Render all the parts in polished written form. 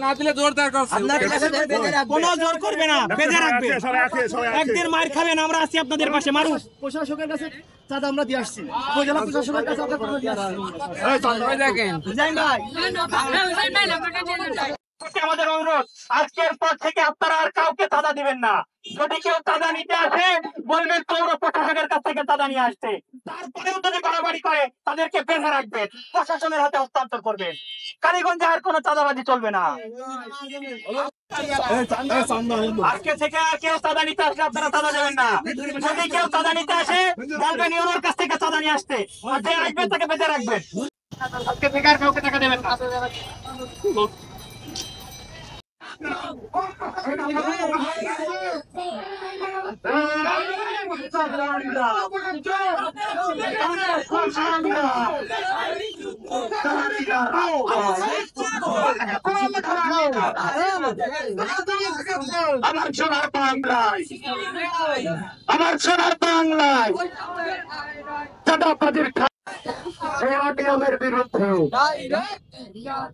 না দিলে জোরদার করছে, কোনো জোর করবে না, বেঁধে রাখবে। একদিন মার খাবেন, আমরা আছি আপনাদের পাশে। মারুন। প্রশাসকের কাছে চাঁদা আমরা দিয়ে আসছি, উপজেলা প্রশাসকের কাছে আমরা চাঁদা দিয়ে আসছি। আমাদের অনুরোধ, আজকের পর থেকে আপনারা আর কাউকে চাঁদা দিবেন না। যদি কেউ চাঁদা নিতে আসে বলবেন পৌর প্রশাসকের কাছ থেকে চাঁদা নিয়ে আসতে। তারপরেও যদি বাড়াবাড়ি করে তাদেরকে বেঁধে রাখবেন, প্রশাসনের হাতে হস্তান্তর করবেন। কালীগঞ্জে আর কোনো চাঁদাবাজি চলবে না। আজকে থেকে আর কেউ চাঁদা নিতে আসলে আপনারা চাঁদা দেবেন না। যদি কেউ চাঁদা নিতে আসে বলবেন ইউনোর কাছ থেকে চাঁদা নিয়ে আসতে, আর যে আসবেন তাকে বেঁধে রাখবেন। আজকে থেকে আর কাউকে টাকা দেবেন না। আমার সোনার বাংলায়, আমার সোনার বাংলায় চাঁদাবাজির নিয়মের বিরুদ্ধে,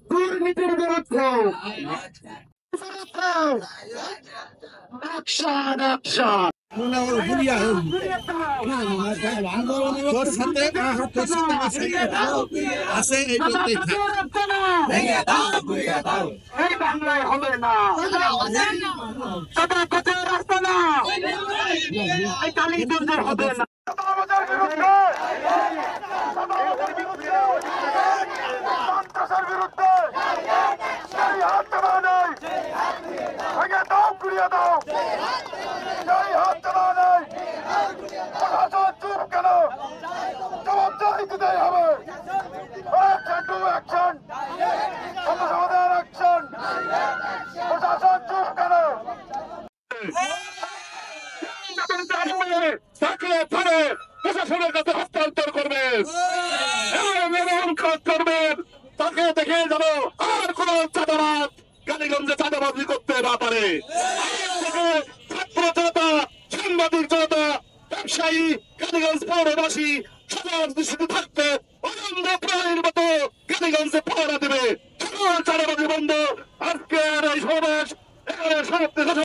দুর্নীতির বিরুদ্ধে অ্যাকশন, অ্যাকশন। এই বাংলায় হবে না, রাস্তা না, এই কালীগঞ্জের হবে না। প্রশাসনের কাছে হস্তান্তর করবেন, করবেন, তাকে দেখে যেন আর কোন চাঁদাবাজ কালীগঞ্জে চাঁদাবাজি করতে না পারে। ছাত্র জনতা, সাংবাদিক জনতা, ব্যবসায়ী, কালীগঞ্জ পৌরবাসী সবার দৃষ্টিতে থাকতে অনন্ত প্রাণীর মতো কালীগঞ্জে পাহারা দেবে। সকল চাঁদাবাজি বন্ধ। আজকের এই সমাবেশ এখানে সমাপ্তি।